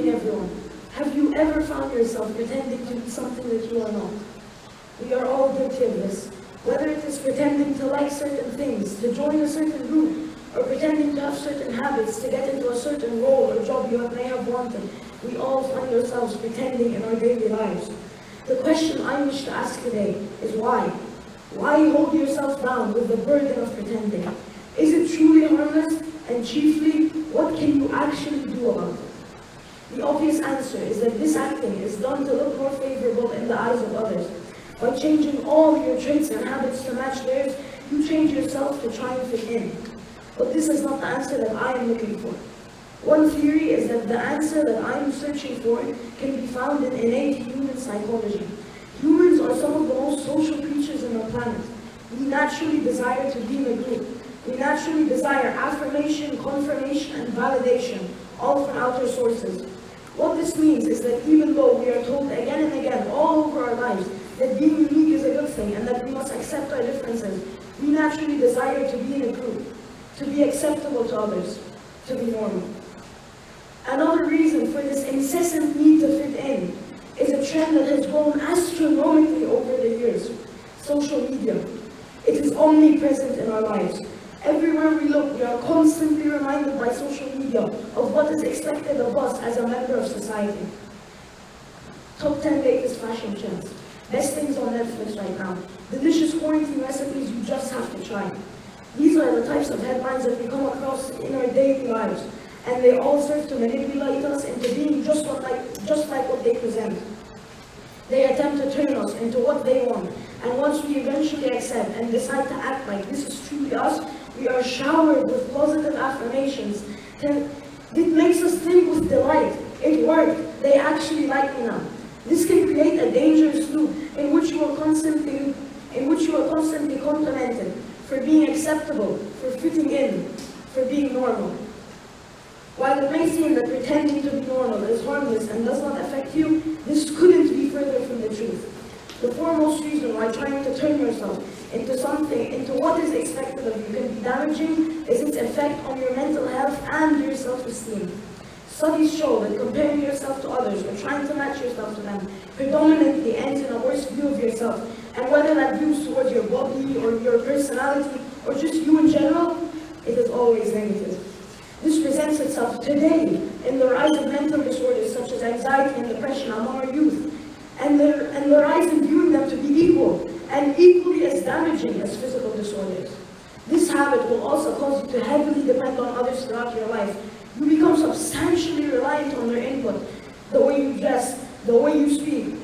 evening, everyone. Have you ever found yourself pretending to be something that you are not? We are all guilty of this. Whether it is pretending to like certain things, to join a certain group, or pretending to have certain habits to get into a certain role or job you may have wanted, we all find ourselves pretending in our daily lives. The question I wish to ask today is why? Why hold yourself down with the burden of pretending? Is it truly harmless? And chiefly, what can you actually do about it? The obvious answer is that this acting is done to look more favorable in the eyes of others. By changing all your traits and habits to match theirs, you change yourself to try and fit in. But this is not the answer that I am looking for. One theory is that the answer that I am searching for can be found in innate human psychology. Humans are some of the most social creatures on the planet. We naturally desire to be in a group. We naturally desire affirmation, confirmation, and validation, all from outer sources. What this means is that even though we are told again and again, all over our lives, that being unique is a good thing and that we must accept our differences, we naturally desire to be in a group, to be acceptable to others, to be normal. Another reason for this incessant need to fit in is a trend that has grown astronomically over the years: social media. It is omnipresent in our lives. Everywhere we look, we are constantly reminded by social media of what is expected of us as a member of society. Top 10 latest fashion trends. Best things on Netflix right now. Delicious quarantine recipes you just have to try. These are the types of headlines that we come across in our daily lives, and they all serve to manipulate us into being just like what they present. They attempt to turn us into what they want, and once we eventually accept and decide to act like this is truly us, we are showered with positive affirmations. It makes us think with delight. It worked. They actually like me now. This can create a dangerous loop in which you are constantly complimented for being acceptable, for fitting in, for being normal. While it may seem that pretending to be normal is harmless and does not affect you, this couldn't be further from the truth. The foremost reason why trying to turn yourself into what is expected of you can be damaging is its effect on your mental health and your self-esteem. Studies show that comparing yourself to others or trying to match yourself to them predominantly ends in a worse view of yourself, and whether that view is towards your body or your personality or just you in general, it is always negative. This presents itself today in the rise of mental disorders such as anxiety and depression among our youth, and the rise in viewing them to be equal and equally as damaging as physical disorders. This habit will also cause you to heavily depend on others throughout your life. You become substantially reliant on their input. The way you dress, the way you speak,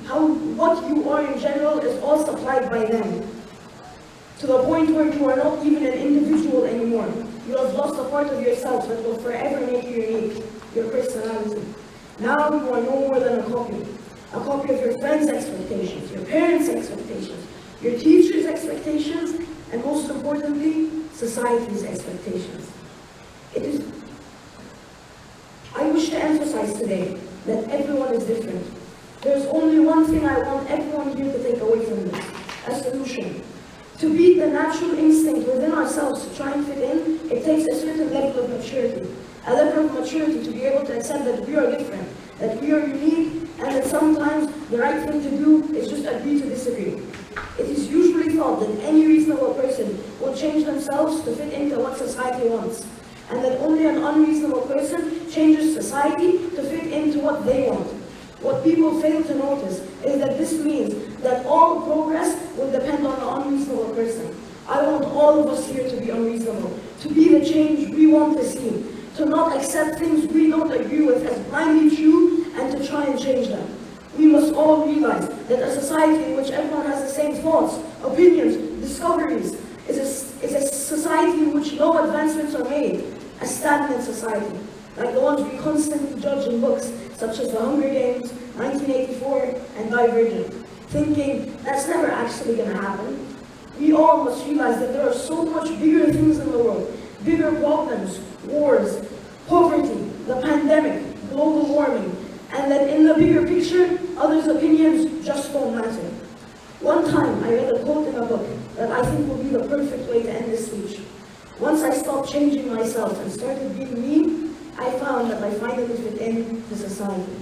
what you are in general is all supplied by them. To the point where you are not even an individual anymore. You have lost a part of yourself that will forever make you unique, your personality. Now you are no more than a copy of your friends' expectations, your parents' expectations, your teachers' expectations, and most importantly, society's expectations. I wish to emphasize today that everyone is different. There's only one thing I want everyone here to take away from this: a solution. To beat the natural instinct within ourselves to try and fit in, it takes a certain level of maturity. A level of maturity to be able to accept that we are different, that we are unique, and that sometimes the right thing to do is just agree to disagree. It is usually thought that any reasonable person will change themselves to fit into what society wants, and that only an unreasonable person changes society to fit into what they want. What people fail to notice is that this means that all progress will depend on the unreasonable person. I want all of us here to be unreasonable, to be the change we want to see, to not accept things we don't agree with as blindly true, and to try and change them. We must all realize that a society in which everyone has the same thoughts, opinions, discoveries, is a society in which no advancements are made, a stagnant society, like the ones we constantly judge in books such as The Hunger Games, 1984, and Divergent, thinking that's never actually going to happen. We all must realize that there are so much bigger things in the world, bigger problems, wars, poverty, the pandemic, global warming, and that in the bigger picture, others' opinions just don't matter. One time, I read a quote in a book that I think will be the perfect way to end this speech. Once I stopped changing myself and started being me, I found that might finally fit in to society.